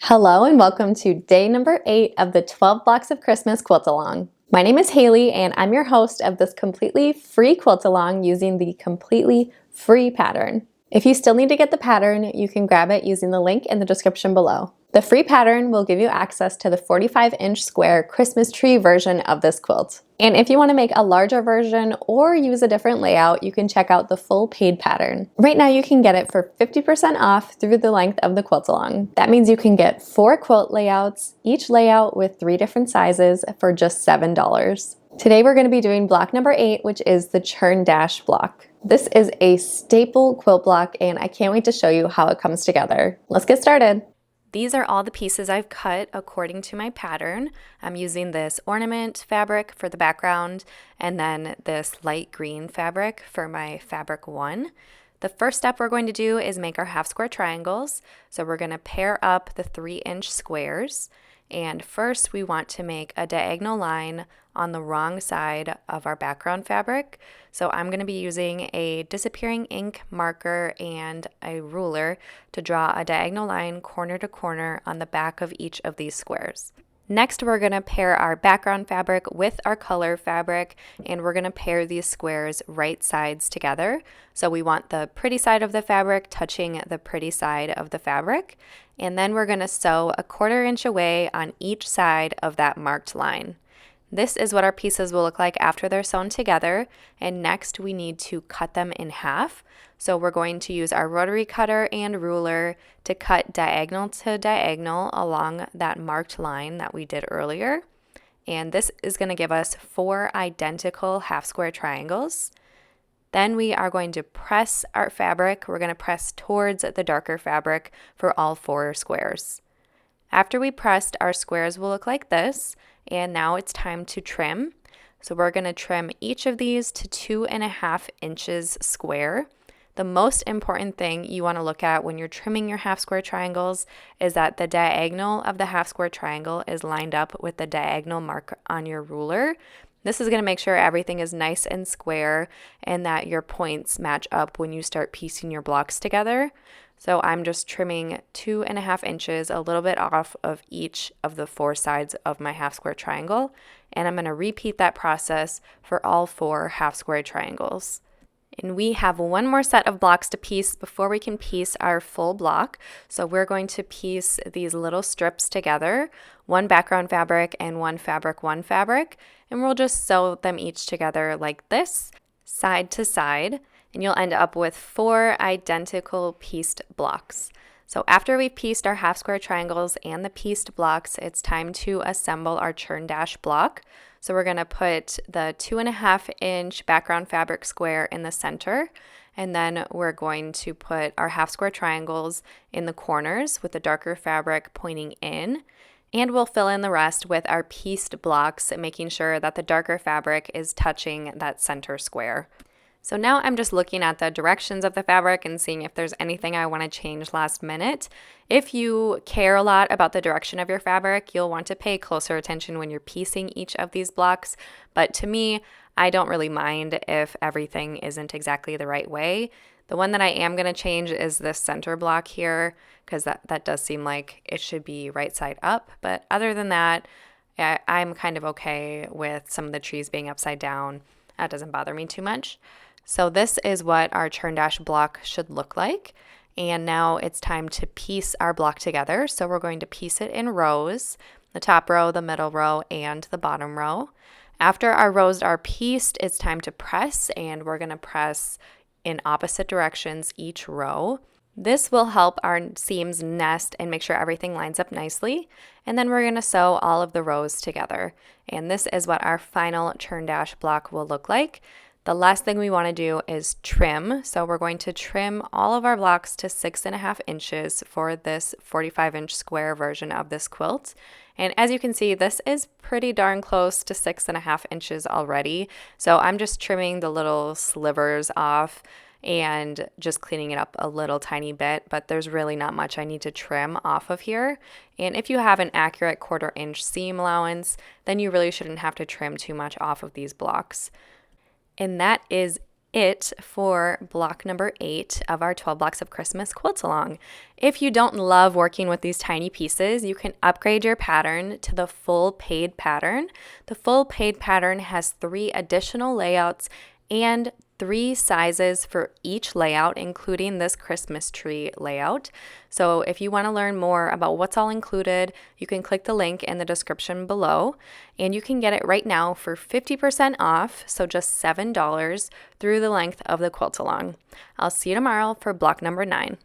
Hello and welcome to day number 8 of the 12 Blocks of Christmas Quilt Along. My name is Haley and I'm your host of this completely free quilt along using the completely free pattern. If you still need to get the pattern, you can grab it using the link in the description below. The free pattern will give you access to the 45-inch square Christmas tree version of this quilt. And if you want to make a larger version or use a different layout, you can check out the full paid pattern. Right now you can get it for 50% off through the length of the quilt along. That means you can get 4 quilt layouts, each layout with 3 different sizes for just $7. Today we're going to be doing block number 8, which is the Churn Dash block. This is a staple quilt block and I can't wait to show you how it comes together. Let's get started. These are all the pieces I've cut according to my pattern. I'm using this ornament fabric for the background and then this light green fabric for my fabric 1. The first step we're going to do is make our half square triangles. So we're going to pair up the 3-inch squares. And first we want to make a diagonal line on the wrong side of our background fabric. So I'm going to be using a disappearing ink marker and a ruler to draw a diagonal line corner to corner on the back of each of these squares. Next, we're going to pair our background fabric with our color fabric, and we're going to pair these squares right sides together. So we want the pretty side of the fabric touching the pretty side of the fabric, and then we're going to sew a 1/4 inch away on each side of that marked line. This is what our pieces will look like after they're sewn together, and next we need to cut them in half. So we're going to use our rotary cutter and ruler to cut diagonal to diagonal along that marked line that we did earlier. And this is going to give us 4 identical half square triangles. Then we are going to press our fabric. We're going to press towards the darker fabric for all 4 squares. After we pressed, our squares will look like this, and now it's time to trim. So we're going to trim each of these to 2.5 inches square. The most important thing you want to look at when you're trimming your half square triangles is that the diagonal of the half square triangle is lined up with the diagonal mark on your ruler. This is going to make sure everything is nice and square and that your points match up when you start piecing your blocks together. So I'm just trimming 2.5 inches, a little bit off of each of the 4 sides of my half square triangle. And I'm going to repeat that process for all 4 half square triangles. And we have one more set of blocks to piece before we can piece our full block. So we're going to piece these little strips together, one background fabric and one fabric 1 fabric. And we'll just sew them each together like this, side to side. And you'll end up with 4 identical pieced blocks. So after we've pieced our half square triangles and the pieced blocks, it's time to assemble our Churn Dash block. So we're going to put the 2.5 inch background fabric square in the center, and then we're going to put our half square triangles in the corners with the darker fabric pointing in. And we'll fill in the rest with our pieced blocks, making sure that the darker fabric is touching that center square. So now I'm just looking at the directions of the fabric and seeing if there's anything I want to change last minute. If you care a lot about the direction of your fabric, you'll want to pay closer attention when you're piecing each of these blocks. But to me, I don't really mind if everything isn't exactly the right way. The one that I am going to change is this center block here, because that does seem like it should be right side up. But other than that, I'm kind of okay with some of the trees being upside down. That doesn't bother me too much. So this is what our Churn Dash block should look like. And now it's time to piece our block together. So we're going to piece it in rows, the top row, the middle row, and the bottom row. After our rows are pieced, it's time to press, and we're going to press in opposite directions each row. This will help our seams nest and make sure everything lines up nicely. And then we're going to sew all of the rows together. And this is what our final Churn Dash block will look like. The last thing we want to do is trim. So we're going to trim all of our blocks to 6.5 inches for this 45-inch square version of this quilt. And as you can see, this is pretty darn close to 6.5 inches already. So I'm just trimming the little slivers off and just cleaning it up a little tiny bit, but there's really not much I need to trim off of here. And if you have an accurate 1/4 inch seam allowance, then you really shouldn't have to trim too much off of these blocks. And that is it for block number 8 of our 12 Blocks of Christmas Quilt Along. If you don't love working with these tiny pieces, you can upgrade your pattern to the full paid pattern. The full paid pattern has 3 additional layouts and 3 sizes for each layout, including this Christmas tree layout. So if you want to learn more about what's all included, you can click the link in the description below, and you can get it right now for 50% off, so just $7 through the length of the Quilt Along. I'll see you tomorrow for block number 9.